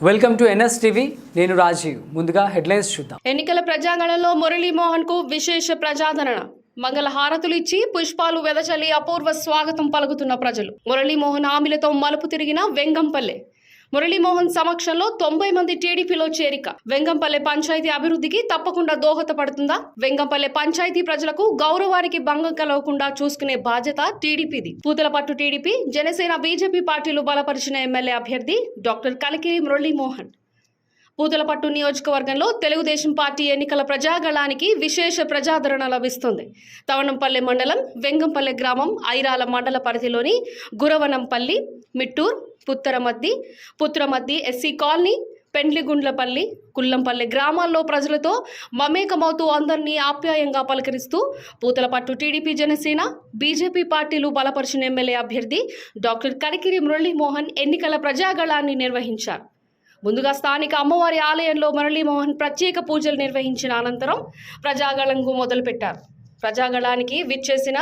Welcome to NSTV. నేను రాజీవ్. ముందుగా headlines చూద్దాం. ఎన్నికల ప్రజాగణంలో మురళీమోహన్ కు విశేష ప్రజాదరణ. మంగళ హారతులు ఇచ్చి పుష్పాలు వెదజల్లి అపూర్వ స్వాగతం పలుకుతున్న ప్రజలు. మురళీమోహన్ హామీలతో మలుపు తిరిగిన వెంగంపల్లె. మురళీమోహన్ సమక్షంలో 90 మంది టీడీపీలో చేరిక. వెంగంపల్లె పంచాయతీ అభివృద్ధికి తప్పకుండా దోహదపడుతుందా? వెంగంపల్లె పంచాయతీ ప్రజలకు గౌరవానికి భంగం కలగకుండా చూసుకునే బాధ్యత టీడీపీది. పూతలపట్టు టీడీపీ, జనసేన, బీజేపీ పార్టీలు బలపరిచిన ఎమ్మెల్యే అభ్యర్థి డాక్టర్ కలికిరి మురళీమోహన్. పూతలపట్టు నియోజకవర్గంలో తెలుగుదేశం పార్టీ ఎన్నికల ప్రజాగళానికి విశేష ప్రజాదరణ లభిస్తుంది. తవణంపల్లె మండలం వెంగంపల్లె గ్రామం, ఐరాల మండల పరిధిలోని గురవనంపల్లి, మిట్టూర్, పుత్రమద్ది, ఎస్సీ కాలనీ, పెండ్లిగుండ్లపల్లి, కుల్లంపల్లె గ్రామాల్లో ప్రజలతో మమేకమవుతూ అందరినీ ఆప్యాయంగా పలకరిస్తూ పూతలపట్టు టీడీపీ, జనసేన, బీజేపీ పార్టీలు బలపరిచిన ఎమ్మెల్యే అభ్యర్థి డాక్టర్ కలికిరి మురళీమోహన్ ఎన్నికల ప్రజాగళాన్ని నిర్వహించారు. ముందుగా స్థానిక అమ్మవారి ఆలయంలో మురళీమోహన్ ప్రత్యేక పూజలు నిర్వహించిన అనంతరం ప్రజాగళంకు మొదలుపెట్టారు. ప్రజాగళానికి విచ్చేసిన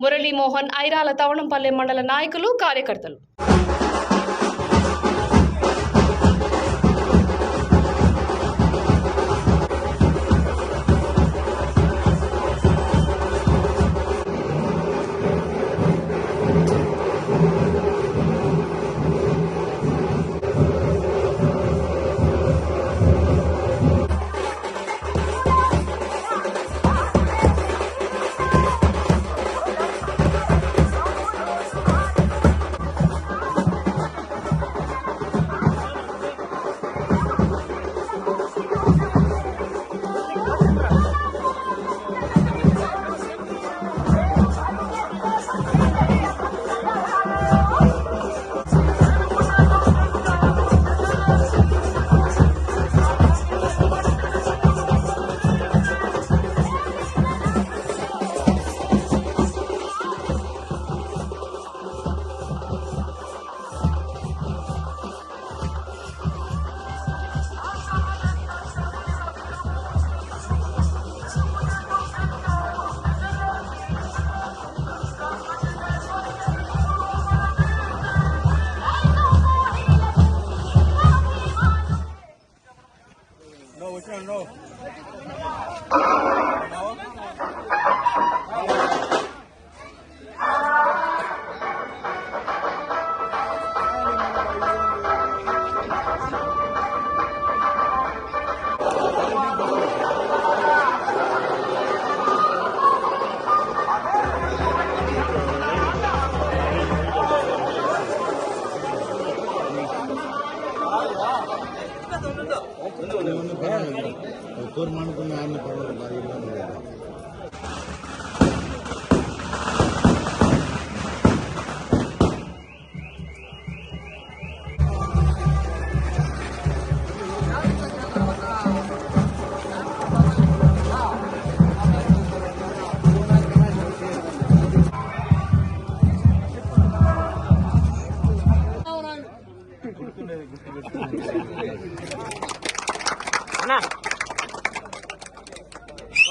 మురళీమోహన్ ఐరాల తవణంపల్లె మండల నాయకులు, కార్యకర్తలు.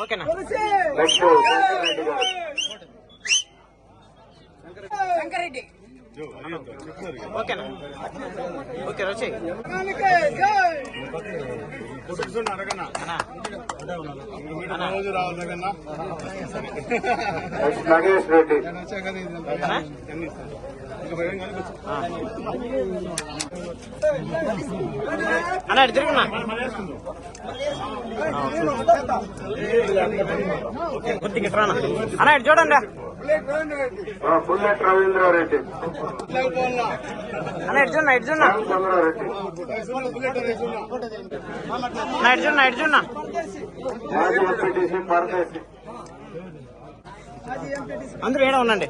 ఓకేనా? ఓకేనా? ఓకే వచ్చి నాగేష్ రెడ్డి అన్నా తిరుగున్నా అన్నా చూడండి పుల్లెట్ రవీంద్రారెడ్డి అన్నా ఇడ్జున్నా మాజీ ఎంపీటీసీ పరదేశి అందరూ ఏడా ఉండండి.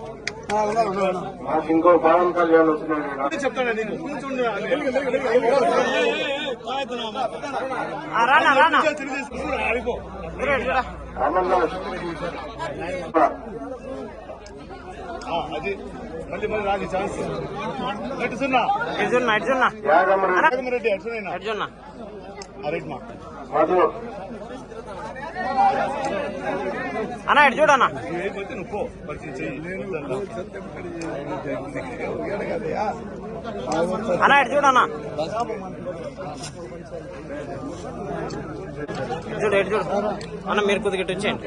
మాకు ఇంకో పవన్ కళ్యాణ్ వస్తున్నాడు. రానా అమర్నాథ్ అది మళ్ళీ రాజు ఛాన్స్ యాగమరెడ్డి మధు మధు అన్న ఇటు చూడన్నా ఏమైతే నువ్వు పో పరిచయం చెయ్యి అన్న ఇటు చూడన్నా ఇటు చూడు అన్న మీరు కొద్దిగా ఇటు వచ్చేయండి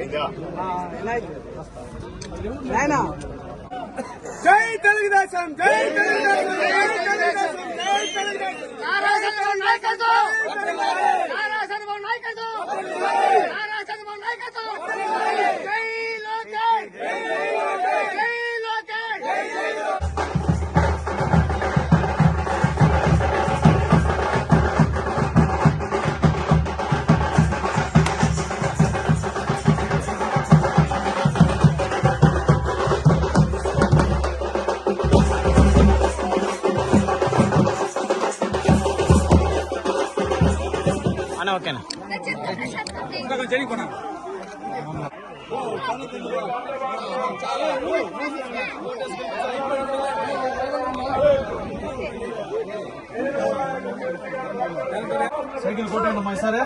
జై తెలుగుదేశం జై తెలుగుదేశం జై తెలుగుదేశం జై తెలుగుదేశం అన్న ఓకేనా సైకిల్ కొట్టండి అమ్మా సరే